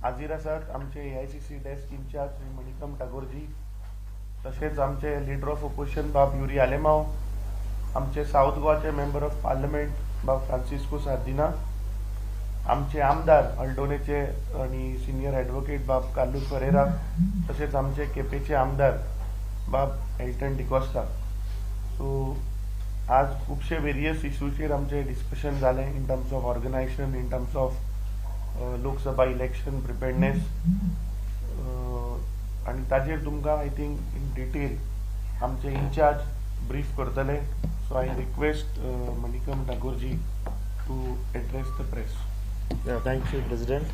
हाजीर आसात आमचे AICC desk incharge Shri Manickam टागोरजी, तशेंच आमचे लीडर ऑफ ओपोजिशन बाब युरी आलेमाव, आमचे साउथ गोवाचे मेंबर ऑफ पार्लिमेंट बाब फ्रांसिस्को सार्दिना, आमचे आमदार अल्डोनेचे आणि सिनियर एडवोकेट बाब कार्लोस फरेरा, तशेंच आमचे केपेचे आमदार बाब एल्टन डिकोस्टा. सो आज खुबशे वेरियस इश्यूचेर आमचे डिस्कशन जालें in terms of organisation, in terms of Lok Sabha election preparedness, आणि ताजेर तुमकां आय थिंक इन डिटेल आमचे इंचार्ज ब्रीफ करतले. सो आय रिक्वेस्ट मणिकम टागोरजी to address the press. Thank you, President.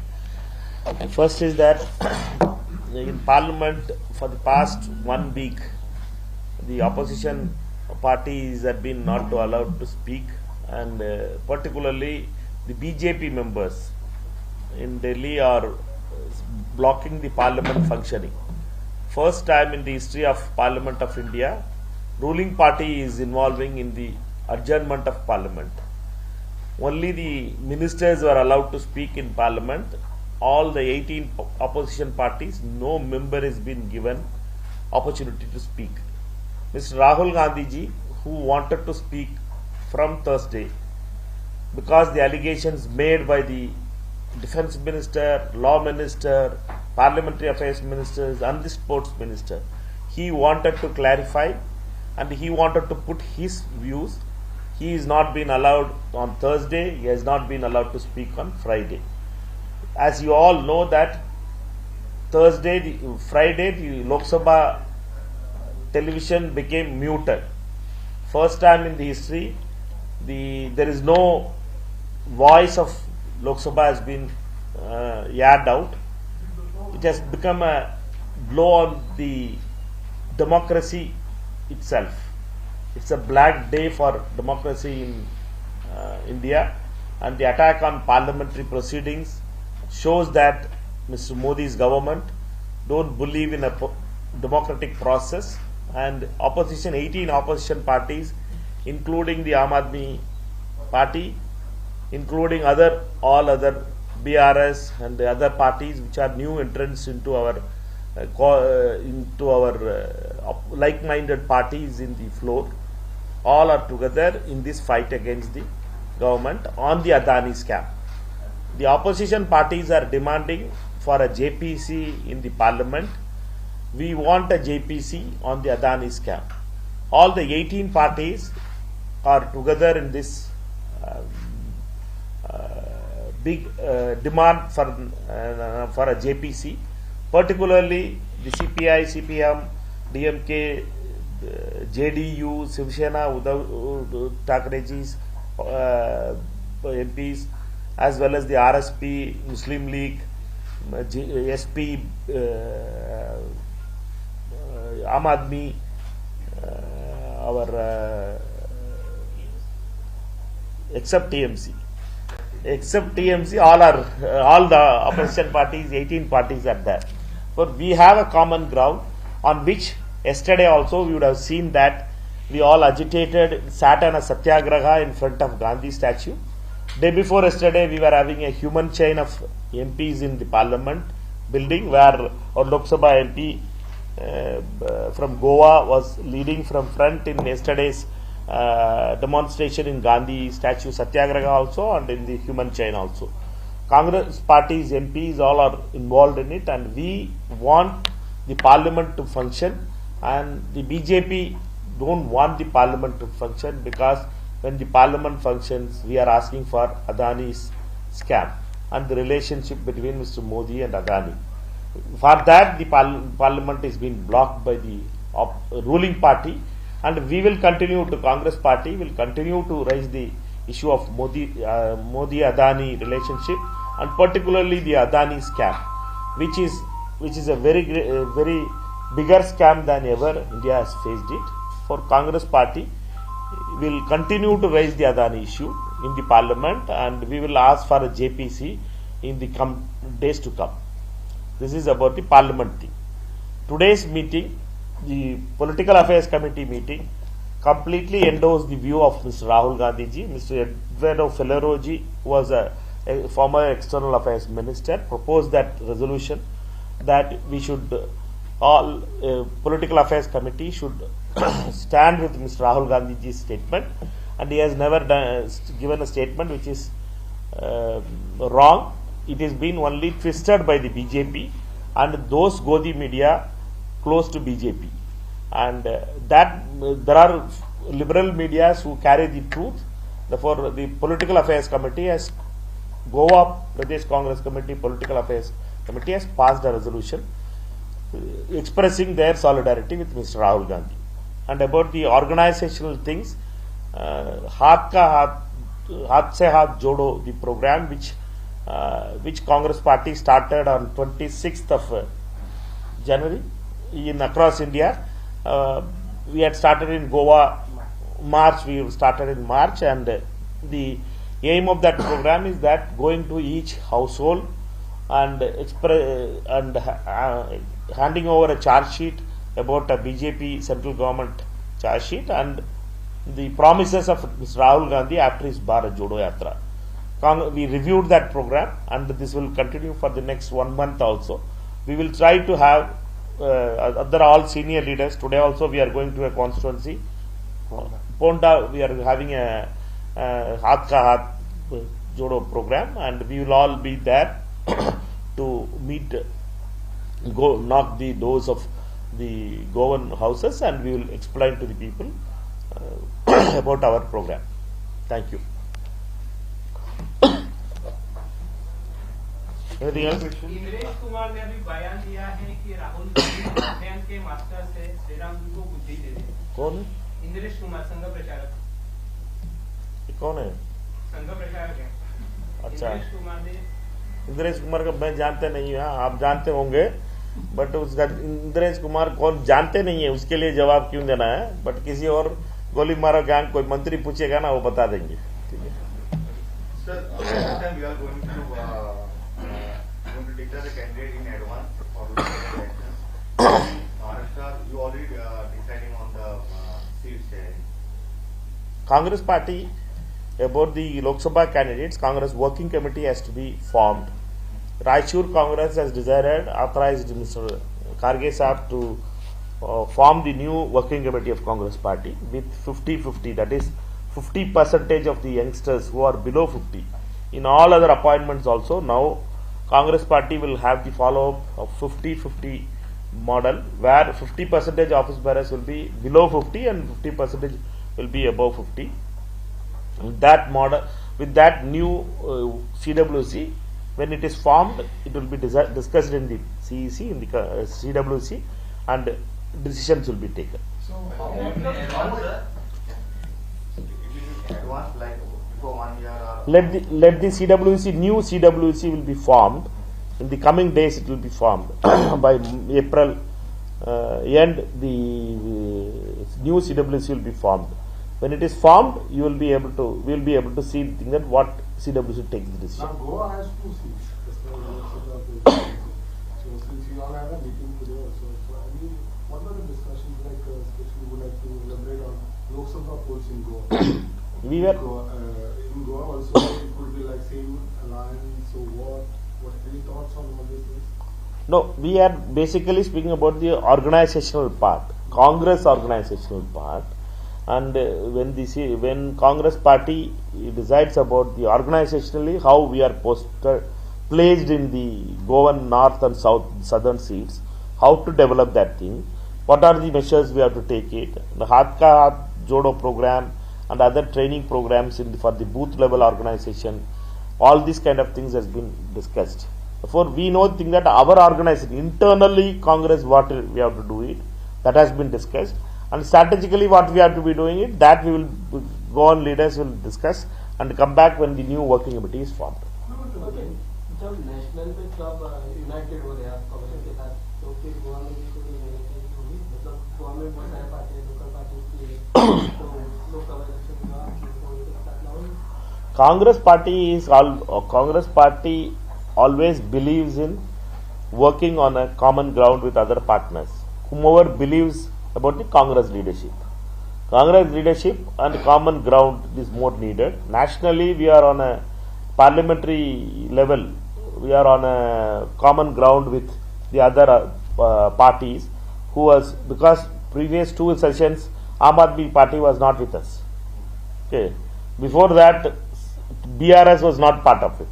First is that in Parliament for the past 1 week, the opposition parties have been not allowed to speak, and particularly the BJP members in Delhi are blocking the Parliament functioning. First time in the history of Parliament of India, ruling party is involving in the adjournment of Parliament. Only the ministers were allowed to speak in Parliament. All the 18 opposition parties, no member has been given opportunity to speak. Mr. Rahul Gandhi ji, who wanted to speak from Thursday, because the allegations made by the defense minister, law minister, parliamentary affairs ministers and the sports minister, he wanted to clarify and he wanted to put his views. He is not been allowed on Thursday. He has not been allowed to speak on Friday. As you all know that Friday, the Lok Sabha television became muted. First time in the history, there is no voice of Lok Sabha has been aired out. It has become a blow on the democracy itself. It's a black day for democracy in India, and the attack on parliamentary proceedings shows that Mr. Modi's government don't believe in a democratic process, and 18 opposition parties, including the Aam Aadmi Party, including all other BRS and the other parties which are new entrants into our like-minded parties in the floor, all are together in this fight against the government on the Adani scam. The opposition parties are demanding for a JPC in the parliament. We want a JPC on the Adani scam. All the 18 parties are together in this big demand for a JPC, particularly the CPI, CPM, DMK, JDU, Shiv Sena, Uddhav Thakereji's MPs, as well as the RSP, Muslim League, SP, Aam Aadmi, except TMC. Except TMC, all the opposition parties, 18 parties are there. But we have a common ground on which yesterday also we would have seen that we all agitated, sat on a satyagraha in front of Gandhi statue. Day before yesterday we were having a human chain of MPs in the parliament building, where our Lok Sabha MP from Goa was leading from front in yesterday's demonstration in Gandhi statue satyagraha also, and in the human chain also. Congress party's MPs all are involved in it, and we want the parliament to function, and the BJP don't want the parliament to function, because when the parliament functions, we are asking for Adani's scam and the relationship between Mr. Modi and Adani. For that, the parliament is being blocked by the ruling party, and we will continue to, Congress party will continue to raise the issue of Modi-Adani relationship, and particularly the Adani scam, which is a very bigger scam than ever India has faced it. For Congress party, will continue to raise the Adani issue in the parliament, and we will ask for a JPC in the days to come. This is about the parliament thing. Today's meeting, the Political Affairs Committee meeting, completely endorsed the view of Mr. Rahul Gandhi ji. Mr. Eduardo Ferrero ji was a a former External Affairs Minister, proposed that resolution that we should, all Political Affairs Committee should stand with Mr. Rahul Gandhi's statement, and he has never given a statement which is wrong. It has been only twisted by the BJP and those Godi media close to BJP, and that there are liberal medias who carry the truth. Therefore, the Political Affairs Committee has, Goa Pradesh Congress Committee, Political Affairs Committee has passed a resolution expressing their solidarity with Mr. Rahul Gandhi. And about the organizational things, Haath se Haath Jodo, the program which Congress Party started on 26th of January in across India. We had started in Goa March, and the aim of that program is that going to each household and handing over a charge sheet about a BJP central government charge sheet and the promises of Mr. Rahul Gandhi after his Bharat Jodo Yatra. We reviewed that program, and this will continue for the next 1 month also. We will try to have other all senior leaders. Today also we are going to a constituency, Ponda. We are having a Haath ka Haath Jodo program, and we will all be there to meet, go knock the doors of the Goan houses, and we will explain to the people about our program. Thank you. Anything else? Indresh Kumar ने अभी बयान दिया है कि राहुल गांधी अध्ययन के master से श्रीराम जी को बुद्धि दे रहे हैं। कौन है? इंद्रेश कुमार संघ प्रचारक। ये कौन है? संघ प्रचारक है। अच्छा। इंद्रेश कुमार का मैं जानते नहीं हूँ, आप जानते होंगे, बट उसका इंद्रेश कुमार कौन जानते नहीं है, उसके लिए जवाब क्यों देना है? बट किसी और गोली मारा गैंग कोई मंत्री पूछेगा ना, वो बता देंगे। ठीक है sir, declare a candidate in advance for local elections. Maharashtra, you already deciding on the seat sharing. Congress party, about the Lok Sabha candidates, Congress working committee has to be formed. Raichur Congress has decided, authorized Mr. Kharge Saab to form the new working committee of Congress party with 50-50, that is 50% of the youngsters who are below 50. In all other appointments also, now Congress party will have the follow-up of 50-50 model, where 50% office bearers will be below 50 and 50% will be above 50. With that model, with that new CWC, when it is formed, it will be discussed in the CEC, in the CWC, and decisions will be taken. So, advance like before 1 year or Let the CWC, new CWC will be formed. In the coming days, it will be formed. By April end, the new CWC will be formed. When it is formed, we will be able to see that what CWC takes the decision. Now Goa has 2 seats. So since you all have a meeting today also, so I mean, what are the discussions like? Especially, would like to elaborate on Lok Sabha polls in Goa. We were In Goa also, it could be like same alliance. So what? Any thoughts on all these things? No, we are basically speaking about the organizational part, Congress organizational part, and when Congress party decides about the organizationally how we are placed in the Goan north and southern seats, how to develop that thing, what are the measures we have to take it, the Haath ka Haath Jodo program and other training programs for the booth level organization, all these kind of things has been discussed. Therefore, we know that our organization internally, Congress, what we have to do it, that has been discussed, and strategically what we have to be doing it, that we will go on, leaders will discuss and come back when the new working committee is formed. Okay. जब national में सब United हो रहे हैं कांग्रेस के साथ, तो फिर गोवा में भी कोई यूनाइटेड होगी, मतलब गोवा में बहुत सारे पार्टी लोकल पार्टी की, तो लोकसभा इलेक्शन में कांग्रेस के साथ ना होगी. Congress party always believes in working on a common ground with other partners. Whomever believes about the Congress leadership. Congress leadership and common ground is more needed. Nationally, we are on a parliamentary level, we are on a common ground with the other parties who was, because previous 2 sessions Aam Aadmi Party was not with us. Okay. Before that, BRS was not part of it.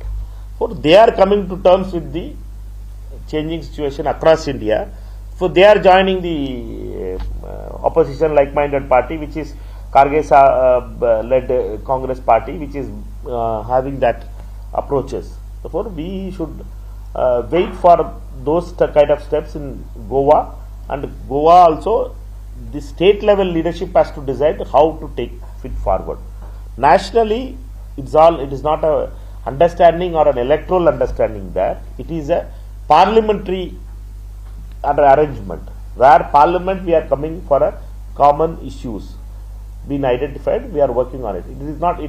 So they are coming to terms with the changing situation across India. So they are joining the opposition like-minded party, which is Kharge-led Congress party, which is having that approaches. Therefore, we should wait for those kind of steps in Goa, and Goa also, the state level leadership has to decide how to take it forward. Nationally, it is not a understanding or an electoral understanding there. It is a parliamentary arrangement where parliament we are coming for a common issues been identified. We are working on it. It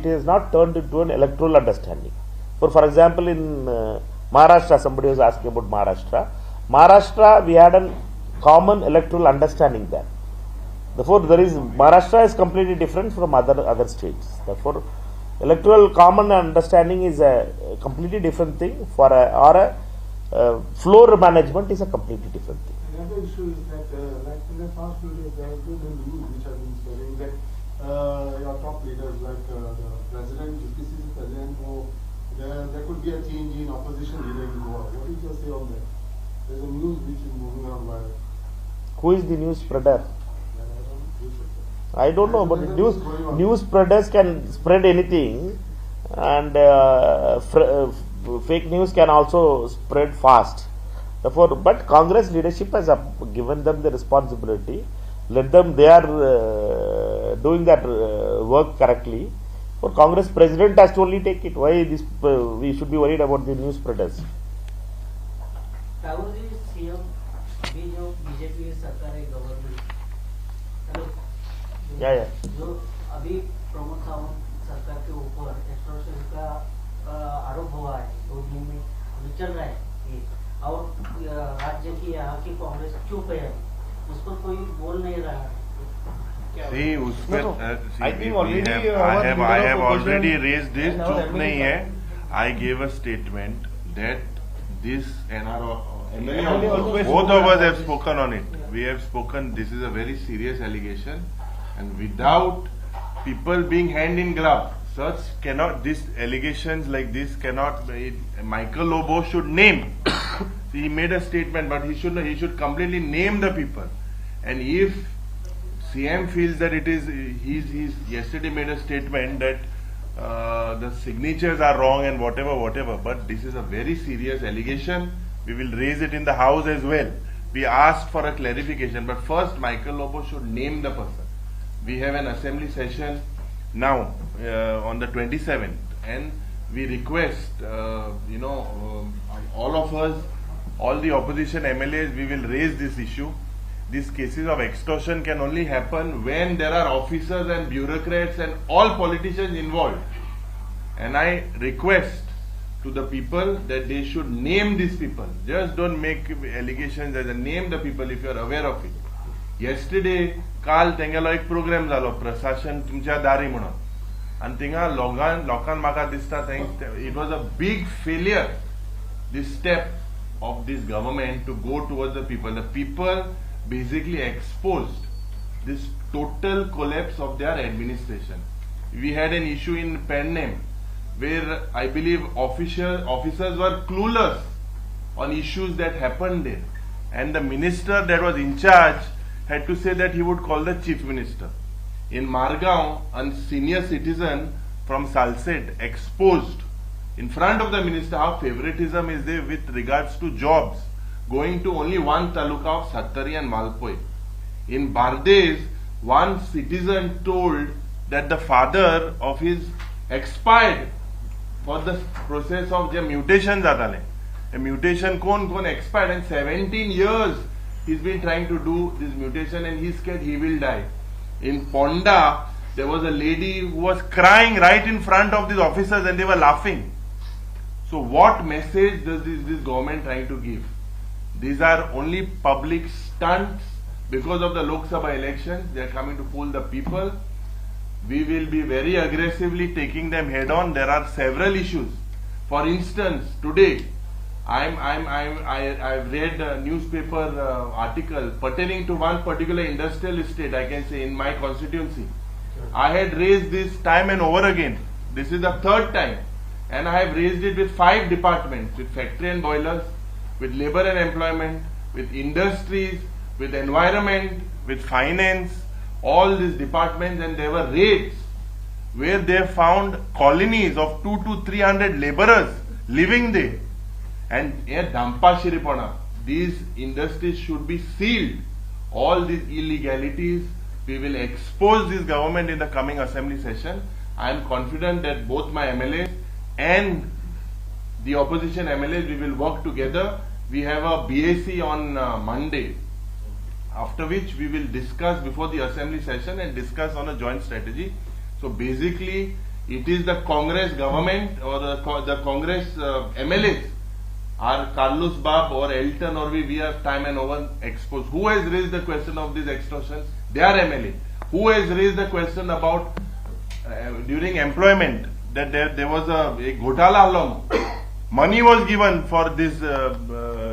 is not turned into an electoral understanding. For example, in Maharashtra, somebody was asking about Maharashtra. Maharashtra, we had a common electoral understanding there. Therefore, Maharashtra is completely different from other states. Therefore, electoral common understanding is a completely different thing. Floor management is a completely different thing. Another issue is that, like in the past few days, there has been news which have been spreading that your top leaders, like the president, UPCC president, there could be a change in opposition leader in Goa. What is your say on that? There's a news which is moving around by. Who is the news spreader? I don't know, but news spreaders can spread anything, and fake news can also spread fast. Therefore, but Congress leadership has given them the responsibility. Let them; they are doing that work correctly. For Congress president has to only take it. Why this? We should be worried about the news spreaders. Tagore ji, CM अभी जो BJP सरकार है government, Yeah. जो अभी प्रमोद सावंत सरकार के ऊपर extortion का आरोप हुआ है, 2 दिन में अभी चल रहा है ये, और राज्य की यहाँ की कांग्रेस चुप है, उस पर कोई बोल नहीं रहा है. See, I think already I have already raised this. चुप नहीं है. I gave a statement that this NRO, both of us have spoken on it. We have spoken. This is a very serious allegation, and without people being hand in glove, these allegations like this cannot. Michael Lobo should name. See, he made a statement, but he should completely name the people. And if CM feels that it is, he's yesterday made a statement that the signatures are wrong and whatever. But this is a very serious allegation. We will raise it in the House as well. We asked for a clarification, but first Michael Lobo should name the person. We have an assembly session now on the 27th, and we request, all of us, all the opposition MLAs, we will raise this issue. These cases of extortion can only happen when there are officers and bureaucrats and all politicians involved. And I request to the people that they should name these people. Just don't make allegations as a name the people if you are aware of it. Yesterday, काल तेंगेलो एक programme जालो प्रशासन तुमच्या दारी म्हणून आणि थिंगा लोकांक म्हाका दिसता it was a big failure, this step of this government to go towards the people. The people basically exposed this total collapse of their administration. We had an issue in Pennem where I believe officers were clueless on issues that happened there, and the minister that was in charge had to say that he would call the chief minister. In Margaon, a senior citizen from Salsette exposed in front of the minister how favoritism is there with regards to jobs going to only one taluka of Sattari and Malpoi. In Bardes, one citizen told that the father of his expired for the process of the mutation zatale. A mutation kon expired, and 17 years he's been trying to do this mutation, and he's scared he will die. In Ponda, there was a lady who was crying right in front of these officers and they were laughing. So what message does this government trying to give? These are only public stunts because of the Lok Sabha elections. They are coming to fool the people. We will be very aggressively taking them head on. There are several issues. For instance, today I've read a newspaper article pertaining to one particular industrial estate, I can say, in my constituency. I had raised this time and over again. This is the third time, and I have raised it with 5 departments, with factory and boilers, with labor and employment, with industries, with environment, with finance, all these departments, and there were raids where they found colonies of 200 to 300 laborers living there. And these industries should be sealed. All these illegalities, we will expose this government in the coming assembly session. I am confident that both my MLAs and the opposition MLAs, we will work together. We have a BAC on Monday, after which we will discuss before the assembly session and discuss on a joint strategy. So basically, it is the Congress government or the Congress MLAs, are Carlos Bab or Elton or we have time and over exposed. Who has raised the question of these extortions? They are MLA. Who has raised the question about during employment that there was a Ghotala alum? Money was given for these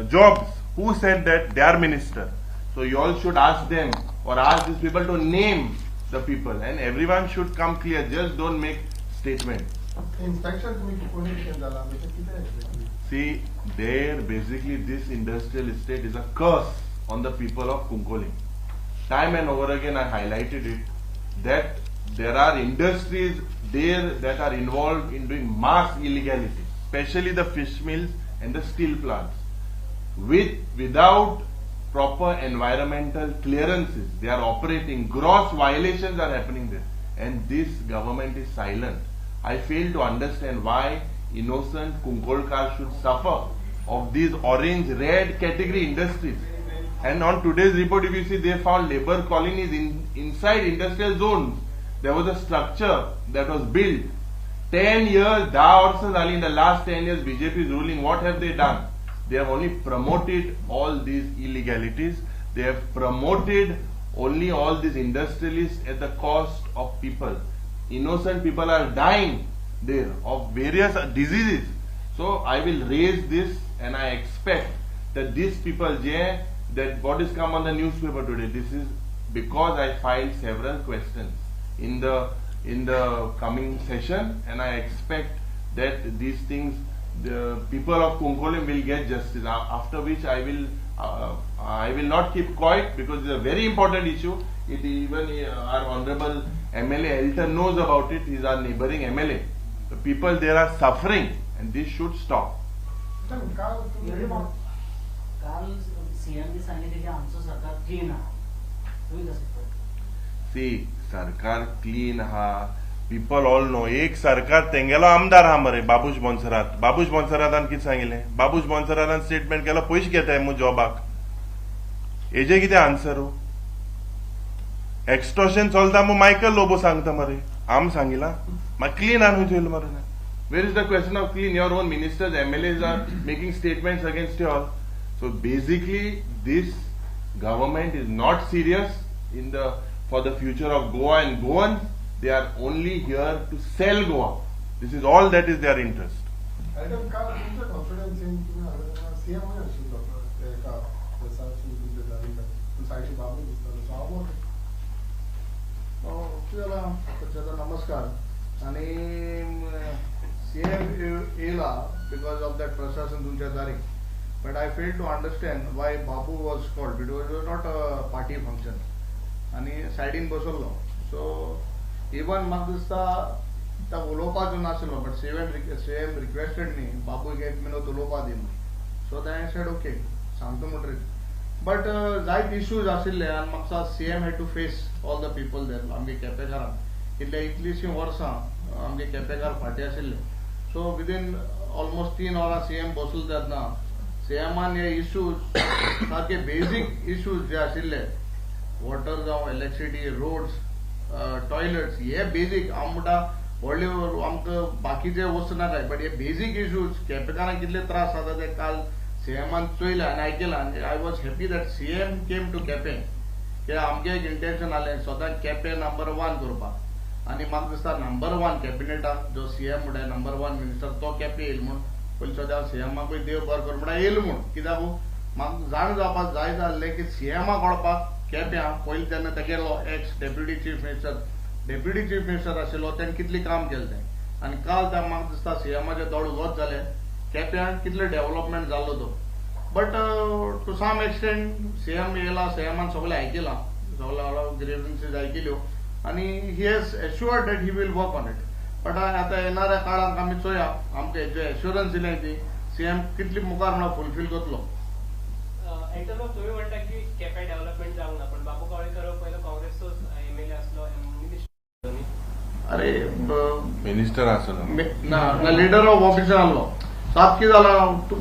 jobs. Who said that? They are minister. So you all should ask them or ask these people to name the people, and everyone should come clear. Just don't make statements. Inspection See, there basically this industrial estate is a curse on the people of Konkani. Time and over again I highlighted it, that there are industries there that are involved in doing mass illegality, especially the fish mills and the steel plants. Without proper environmental clearances, they are operating, gross violations are happening there, and this government is silent. I fail to understand why innocent Kunkolkar should suffer of these orange, red category industries. And on today's report, if you see, they found labor colonies inside industrial zones. There was a structure that was built. 10 years, in the last 10 years, BJP is ruling. What have they done? They have only promoted all these illegalities. They have promoted only all these industrialists at the cost of people. Innocent people are dying there of various diseases. So I will raise this, and I expect that these people, that what is come on the newspaper today, this is because I filed several questions in the coming session, and I expect that these things, the people of Konkani will get justice. After which I will not keep quiet, because it's a very important issue. Even our honorable MLA Elton knows about it. He is our neighboring MLA. The people there are suffering, and this should stop. See, Sarkar clean ha. People all know. एक सरकार तेंगेलो आमदार हा मरे बाबूश बोनसरात. बाबूश बोनसरातान कित सांगिले? Babush बोनसरातान statement केला पयशे घेताय मु जॉबाक. हेजे कितें आन्सर हो? एक्सटॉर्शन चलता मु मायकल लोबो सांगता मरे. आम सांगिला. मा क्लीन आणून ठेवलं मरे. Where is the question of clean? Your own ministers, MLAs are making statements against you all. So basically, this government is not serious for the future of Goa and Goans. They are only here to sell Goa. This is all that is their interest. Madam, confidence in CM नमस्कार आणि CM येला because of that प्रशासन तुमच्या दारी. But I fail to understand why Babu was called. It was not a party function. आणि साइडीन बसवलो. So even म्हाका दिसता त्या उलोवपाचो नाशिल्लो, but CM requested me, Babu gave me to उलोवपा दी. So then I said okay, सांगतो म्हणटरी. But जायत issues आशिल्ले and म्हाका CM had to face all the people there. आमगे केपेकारां इतलीशीं वर्सां आमगे केपेकार फाटी आशिल्ले. So within almost 3 hours CM बसलो तेन्ना CMan हे issues सारके basic issues जे आशिल्ले, water जावं electricity, roads, toilets, हे basic आमकां व्हडले आमकां बाकीचे वस्तू नाकाय, but हे basic issues केपेकारांक कितले त्रास जाता ते काल CMan चोयले आनी आयकला. आनी I was happy that CM came to Quepem. की आमगे एक इंटेंशन आसलें स्वता केपें नंबर 1 करपाक. आणि म्हाका दिसता नंबर 1 कॅबिनेटाक जो सीएम म्हणटा नंबर 1 मिनिस्टर तो केपें येईल म्हूण पयलीं सद्या सीएमाकूय देव बरें कर म्हणटा येईल म्हूण कित्याक म्हाका जाण जावपाक जाय जाल्लें की सीएमाक कळपाक केपें पयलीं तेन्ना तेगेलो एक्स डेप्युटी चीफ मिनिस्टर आशिल्लो तेणें कितलें काम केलें तें आनी काल म्हाका दिसता सीएमाचें दोळ वच जालें केप्यां कितलें डेव्हलपमेंट जाल्लो तो but to some extent CM येयला सीएमान सगळें आयकिलां सगळ्यो ग्रीव्हन्सीस आयकिल्यो आनी he has assured that he will work on it but आतां येणाऱ्या काळांत आमी चोया आमकां जे एश्युरन्स दिलें ती सीएम कितली मुखार म्हणून फुलफील करतलो. तुम्ही म्हणता की केपें डेव्हलपमेंट जावंक ना पण बाबू कवळेकर पयलो काँग्रेसचो एमएलए आसलो अरे मिनिस्टर आसलो ना लीडर ऑफ ऑफिसर आहलो सात कितें जालां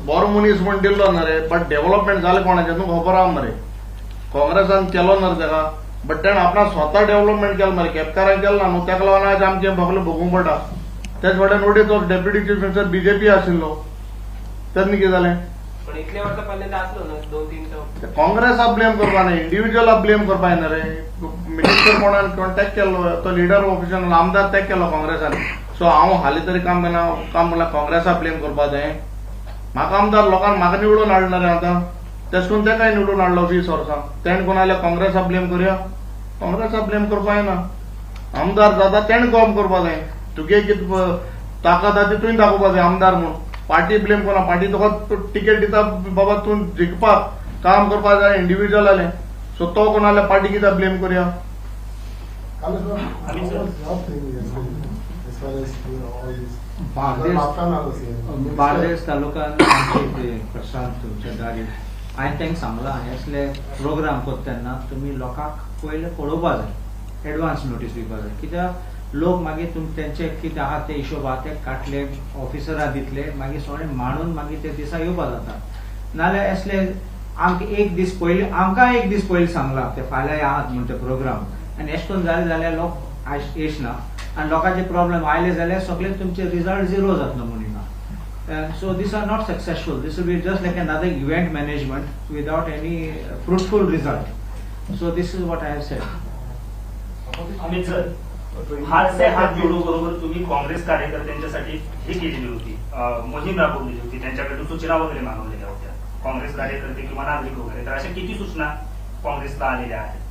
बरो मनीस म्हण दिल्लो ना रे बट डेव्हलपमेंट जालें कोणाचें न्हू खबर आहा मरे काँग्रेसान केलो ना तेका बट तेणें आपणा स्वता डेव्हलपमेंट केलें मरे केपकारान केलें ना न्हू तेका लागून आयज आमचें सगळें भोगूंक पडटा. तेच फावटी नोटीस तो डेप्युटी चीफ मिनिस्टर बीजेपी आशिल्लो तेन्ना कितें जालें पण इतले वर्ष पर्यंत आसलो ना 2-3 काँग्रेसाक ब्लेम करपा न्हय इंडिव्हिज्युअलाक ब्लेम करपा न्हय रे मिनिस्टर कोणान टॅक केल्लो तो लिडर ऑफिसान आमदार टॅक केलो काँग्रेसान सो हांव हालीं तरी काम म्हणल्यार काँग्रेसाक ब्लेम करपा जाय. म्हाका आमदार लोकांक म्हाका निवडून हाडना रे आतां तेश करून तेकाय निवडून हाडलो 20 वर्सां तेणें कोण जाल्यार काँग्रेसाक ब्लेम करुया काँग्रेसाक ब्लेम करपा येना आमदार जाता तेणें काम करपा जाय तुगे कितें ताकद आहा ती तुवें दाखोवपा जाय आमदार म्हूण पार्टी ब्लेम कोना पार्टी तुका टिकेट दिता बाबा तूं जिखपाक काम करपा जाय इंडिव्हिज्युअल जालें सो तो कोण जाल्यार पार्टी कित्याक ब्लेम करुया. बार्देस तालुक्यात प्रशांत दारी हांवें तांकां सांगलां असले प्रोग्राम करता तेन्ना तुमी लोकांक पयलें पळोवपा जाय एडवान्स नोटीस दिवपा जाय कित्याक लोक मागीर तेंचे कितें आहा ते हिशोब आहा ते काटले ऑफिसरां दितले मागीर सगळें मांडून मागीर ते दिसा येवपा जाता नाल्यार असले आमकां एक दीस पयलीं आमकां एक दीस पयलीं सांगलां ते फाल्यां आहात म्हण ते प्रोग्राम आनी अशें करून जालें जाल्यार लोक येचना आनी लोकांचे प्रॉब्लेम आयले जाल्यार सगळे तुमचे रिजल्ट झिरो जातलो म्हणिना so these are not successful these will be just like another event management without any fruitful result so this is what I have said. Amit sir हात से हात जोडू बरोबर तुम्ही काँग्रेस कार्यकर्त्यांच्यासाठी हे केलेली होती मोहीम राबवलेली होती त्यांच्याकडून सूचना वगैरे मागवलेल्या होत्या काँग्रेस कार्यकर्ते किंवा नागरिक वगैरे तर अशा किती सूचना काँग्रेसला आलेल्या आहेत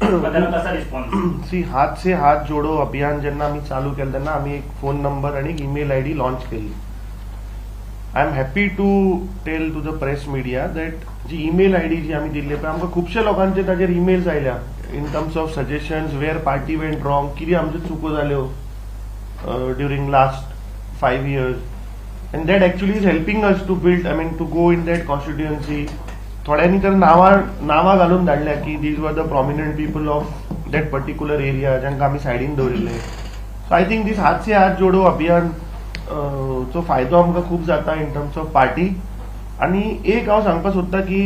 कसा रिस्पॉन्स. सी हात से हात जोडो अभियान जेन्ना आम्ही चालू केलं तेन्ना आम्ही एक फोन नंबर आणि ईमेल आयडी लॉन्च केली. I am happy to tell to the press media that जी ईमेल आयडी जी आम्ही दिल्ली पळय आमकां खुबशे लोकांचे ताजेर ईमेल्स आयल्या in terms of suggestions where party went wrong कितें आमच्यो चुको जाल्यो during last 5 years and that actually is helping us to build to go in that constituency. थोड्यांनी तर नांवां घालून धाडल्या की these were the prominent people of that particular area जांकां आमी सायडीन दवरिल्ले. सो आय थिंक दीस हात से हात जोडो अभियान चो फायदो आमकां खूब जाता इन टर्म्स ऑफ पार्टी. आनी एक हांव सांगपाक सोदतां की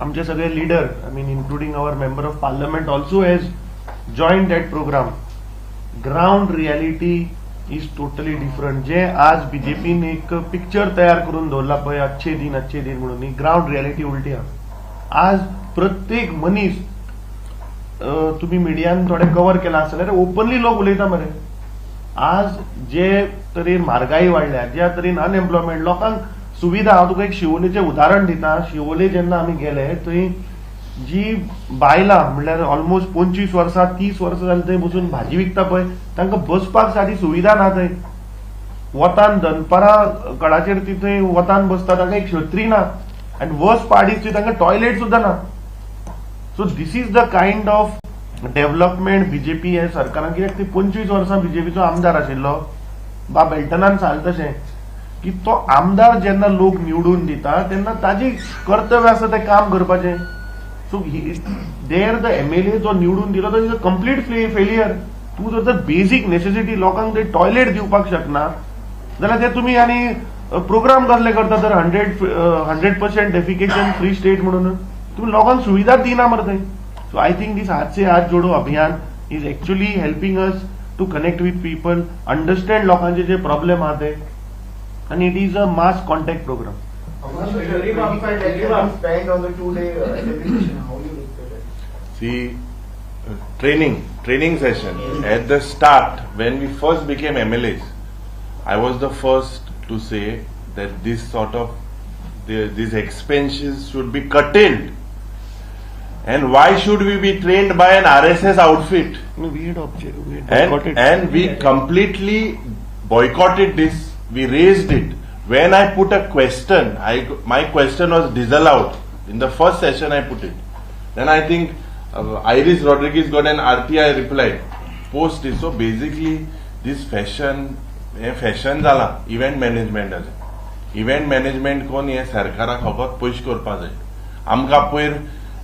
आमचे सगळे leader including our member of parliament also has join that programme. Ground reality is totally different. जे आज बीजेपीन एक पिक्चर तयार करून दवरला पळय अच्छे दिन म्हणून ही ग्राउंड रियालिटी उलटी आहा. आज प्रत्येक मनीस तुम्ही मिडियान थोडे कव्हर केला आसल्यार ओपनली लोक उलयता मरे. आज जे तरेन म्हारगाई वाडल्या ज्या तरेन अनएम्प्लॉयमेंट लोकांक सुविधा हांव तुका एक शिवोलेचें उदाहरण दिता. शिवोले जेन्ना आमी गेले थंय जी बायलां म्हणल्यार ऑलमोस्ट 25 वर्सां 30 वर्सां जाली थंय बसून भाजी विकता पळय तांकां बसपाक सादी सुविधा ना. थंय वतान दनपारां कडाचेर ती थंय वतान बसता तांकां एक छत्री ना आनी वर्स्ट पार्ट इज तांकां टॉयलेट सुद्दां ना. So this is the kind of development BJP हे सरकारान कित्याक ती 25 वर्सां बीजेपीचो आमदार आशिल्लो बा बेल्टनान सांगलें तशें की तो आमदार जेन्ना लोक निवडून दिता तेन्ना ताजी कर्तव्य आसा तें काम करपाचें. सो देर द एमएलए जो निवडून दिलो तो इज अ कंप्लीट फेलियर. तूं जर तर बेजीक नेसेसिटी लोकांक ते टॉयलेट दिवपाक शकना जाल्यार ते तुमी आनी प्रोग्राम कसले करता तर 100% डेफिकेशन फ्री स्टेट म्हणून तुमी लोकांक सुविधा दिना मरे थंय. सो आय थिंक दीस हात से Haath Jodo Abhiyan is actually helping us to connect with people understand लोकांचे जे प्रॉब्लेम आहा ते and it is a mass contact program. See, training session. At the start, when we first became MLAs, I was the first to say that this sort of these expenses should be curtailed. And why should we be trained by an RSS outfit? No, we had And we completely boycotted this. We raised it. When I put a question, my question was disallowed. In the first session I put it. Then I think Iris Rodriguez got an RTI reply. Post this. So basically this fashion zala, event management zala. Event management कोण हे सरकाराक खबर पयश करपा जाय. आमकां पयर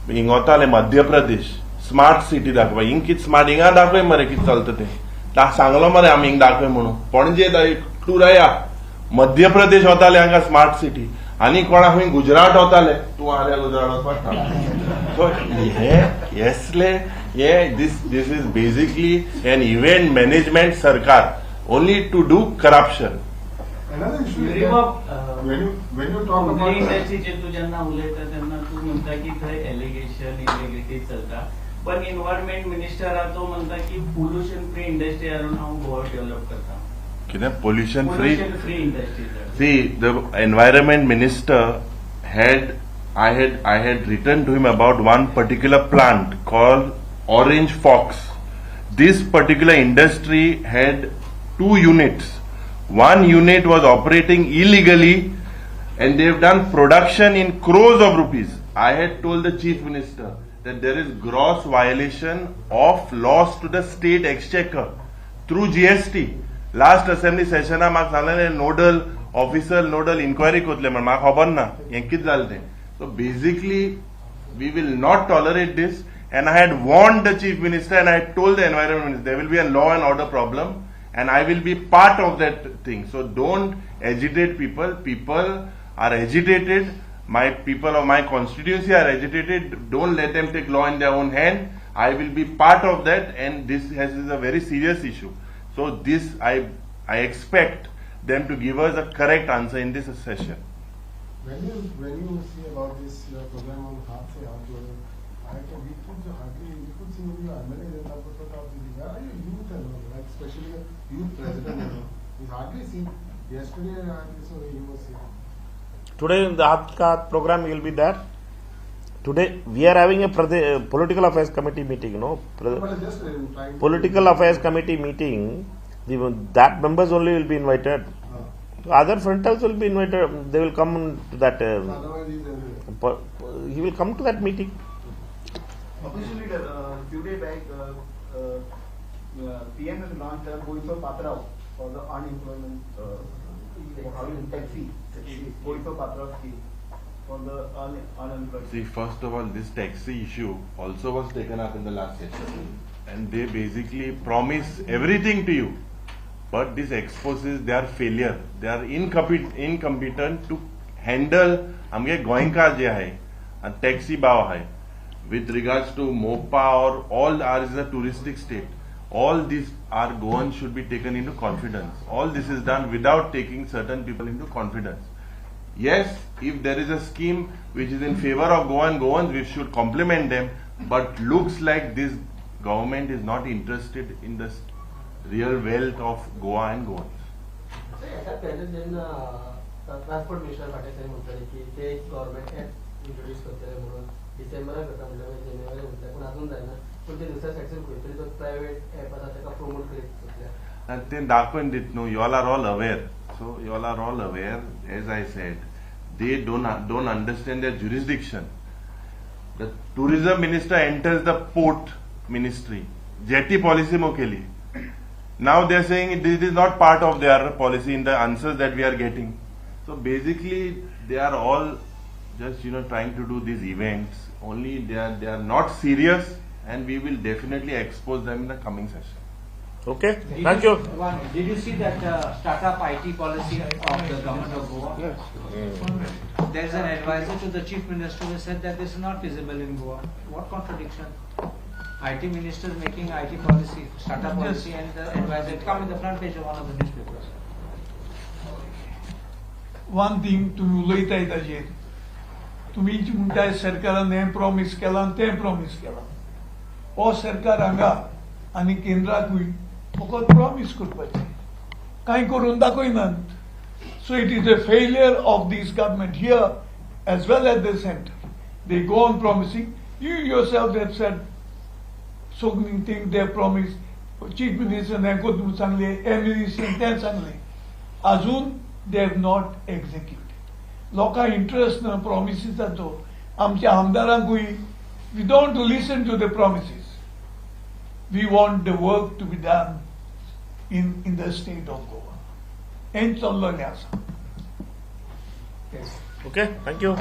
हिंगोताले Madhya Pradesh smart city दाखवा. हिंग कित स्मार्ट हिंगा दाखय मरे कित चलता ते. सांगलो मरे आमी हिंग दाखय म्हणून. पणजे टूर या मध्य प्रदेश वताले हांगा स्मार्ट सिटी आनी कोणाक खंय गुजरात वताले. तूं आल्या गुजरात वचपाक. सो this is basically an event management sarkar only to do corruption. Another issue is that when you talk about इंडस्ट्रीचे तू जेन्ना उलयता तेन्ना तू म्हणटा की थंय एलिगेशन इलिगेलिटी चलता पण एनवायरमेंट मिनिस्टर हा तो म्हणटा की पोल्युशन फ्री इंडस्ट्री हाडून हांव गोवा डेव्हलप करता. कितें pollution free industry. See, the environment minister I had written to him about one particular plant called Orange Fox. This particular industry had 2 units. One unit was operating illegally and they've done production in crores of rupees. I had told the chief minister that there is gross violation of laws to the state exchequer through GST. Last assembly session म्हाका सांगलेलें nodal inquiry कोतले म्हण म्हाका खबर ना हें कितें जालें तें. So basically we will not tolerate this and I had warned the chief minister and I had told the environment minister there will be a law and order problem and I will be part of that thing. So don't agitate people. People are agitated. My people of my constituency are agitated. Don't let them take law in their own hand. I will be part of that and this is a very serious issue. So this I expect them to give us a correct answer in this session. when you see about this program on Haath Se Haath Jode, we could see maybe MLA where are you youth like especially a youth president we hardly seen yesterday he was here. Today in the Haath Ka Haath program you will be there. Today we are having a political affairs committee meeting, political affairs committee meeting. That members only will be invited. Other frontals will be invited. They will come to that. He will come to that meeting. Officially, few days back, PM has launched a going for Patrao for the unemployment taxi. Going for Patrao scheme for the unemployed. See, first of all, this taxi issue also was taken up in the last session, and they basically promise everything to you. But this exposes their failure. They are incompetent to handle आमगे गोंयकार जे है and taxi भाव है with regards to MOPA or all ours is a touristic state. All these are Goans should be taken into confidence. All this is done without taking certain people into confidence. Yes, if there is a scheme which is in favor of Goans, we should compliment them. But looks like this government is not interested in the real wealth of Goa and Goans. Transport minister Patil म्हणटाले की ते government act introduce करतले म्हणून डिसेंबराक करता म्हणजे जानेवारी म्हणटा पूण अजून जायना पूण ते दुसऱ्या सेक्शन खंय तरी तो प्रायव्हेट ऍप आसा ताका प्रमोट करीत करतले And they दाखोवन दित न्हू. You all are all aware. So you all are all aware. As I said, they don't understand their jurisdiction. The tourism minister enters the port ministry. Jetty policy mokeli. Now they are saying this is not part of their policy in the answers that we are getting. So basically, they are all just trying to do these events. Only they are not serious, and we will definitely expose them in the coming session. Okay, thank you. Did you see that startup IT policy of the government of Goa? Yes. There is an advisor to the chief minister who said that this is not feasible in Goa. What contradiction? IT minister is making IT policy, startup policy, and the advisor come in the front page of one of the newspapers. One thing तुम्ही उलयताय ताजेर तुम्ही म्हणटाय सरकारान हें promise केलां तें promise केलां हो सरकार हांगा आनी केंद्राकूय फकत प्रॉमिस करपाचें कांय करून दाखयनात. So it is a failure of this government here as well as the center. They go on promising. You yourself have said so many things they have promised. Chief Minister Nankodum सांगले, MLC तें सांगले. अजून they have not executed. लोकां interest ना प्रॉमिसेसाचो. आमच्या आमदारांकूय we don't listen to the promises. We want the work to be done in the state of Goa. हें चल्लोलें आसा. Okay, thank you.